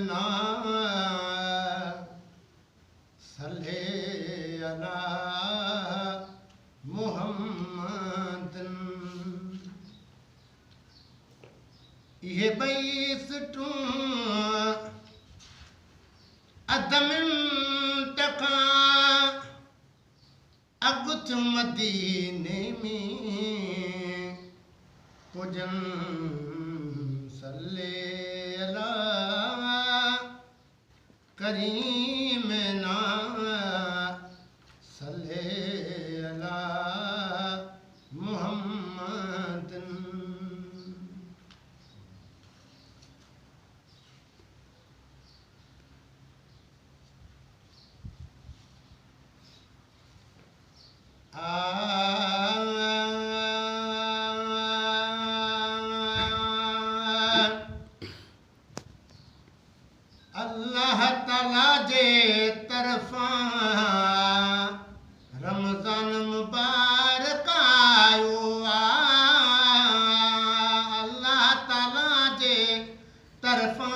ना सल्ले अला मुहम्मदन। ये बैसटूं अदम तका अगुत मदीने में पुजन सल्ले अला करीम ना सल्ले अला मुहम्मदन। अल्लाह ताला जे तरफा रमज़ान मुबारक आयो अल्लाह ताला जे तरफा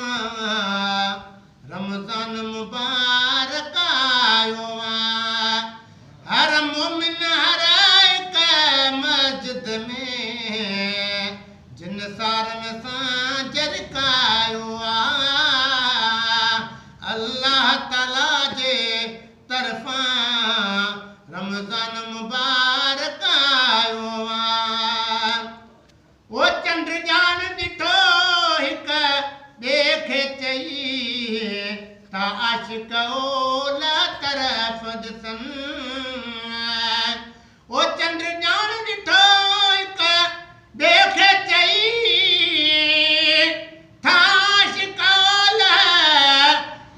रमज़ान मुबारक आयो हर मोमिन हर एक मस्जिद में जिन सारन सां जरकायो अल्लाह ताला जे तरफा रमज़ान मुबारक आयो वो चंड जान ॾिठो हिक ॿिए खे चई ता आशिक ओला तरफ़ ॾिसनि वो चंड जान ॾिठो हिक ॿिए खे चई था आशिक ओला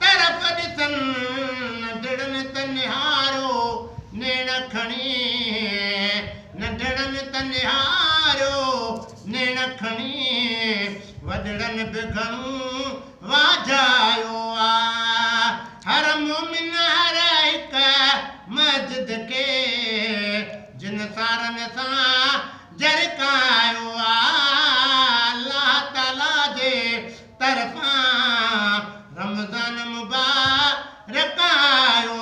तरफ़ ॾिसनि नंढड़नि त निहारो नेण खणी नंढड़नि त निहारो नेण खणी वॾड़नि बि घणो वाजायो हर मोमिन हर हिक मस्जिद के जिन सारन सां जरकायो अल्लाह ताला जे तरफा रमज़ान मुबारक आयो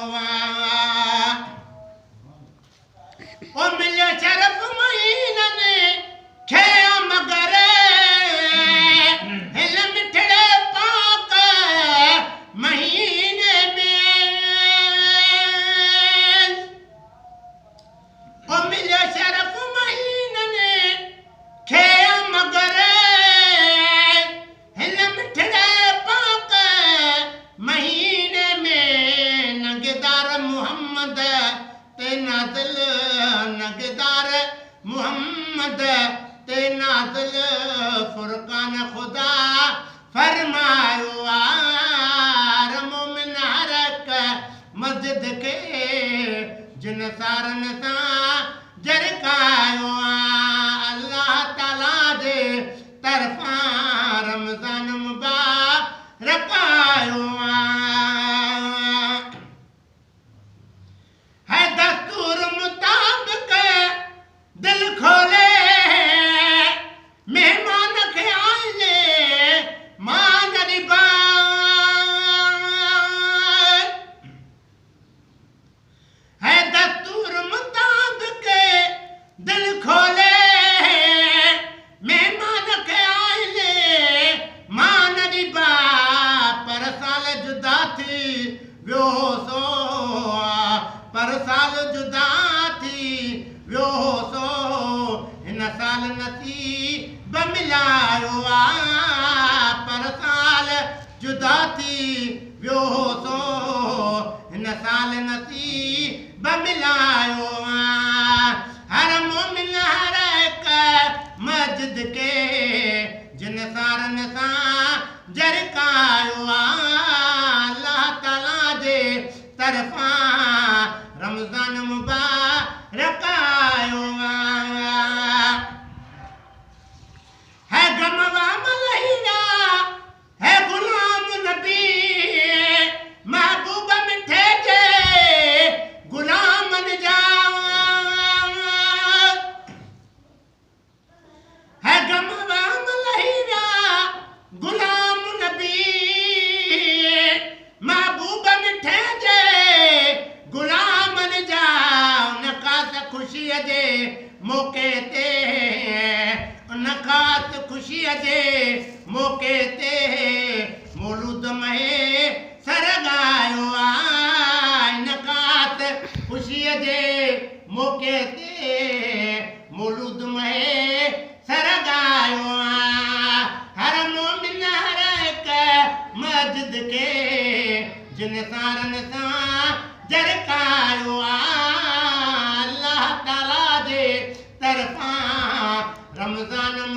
ओ मिलियो शरफ महीननि खे मगर हिल मिठड़े पाक महीने में ओ मिलियो शरफ महीननि खे मगर हिल मिठड़े पाक महीने में नगेदार मोहम्मद ते नाज़िल नगेदार मोहम्मद ते नाज़िल फुरकान खुदा फरमायो हर मोमिन हर एक मस्जिद के जिन सारन सां जरकायो अल्लाह ताला जे तरफा रमज़ान मुबारक आयो है दस्तूर मुताबिक दिल खोले मेहमान खे आइले मान रिबा है दस्तूर मुताबिक दिल खोले मेहमान खे आइले मान रिबा पर साल जुदा थी वियो सो पर साल जुदा थी वियो सो हिन साल नसीब मिलायो पर साल जुदा थी वियो सो हिन साल नसीब मिलायो हर मोमिन हर एक मस्जिद के जिन सारन सां जरकायो अल्लाह ताला जे तरफा रमज़ान मुबारक आयो है गमवा मलहिया है गुलाम नबी महबूब मिठे जे गुलामन जा है गमवा ख़ुशीअ जे मौक़े ते मौलूद में सरगायो आहे नकात ख़ुशीअ जे मौक़े ते मौलूद में सरगायो आहे हर मोमिन हर हिकु मस्जिद खे जिन सारनि सां जरकायो आहे अल्लाह ताला जे तरफ़ां रमज़ान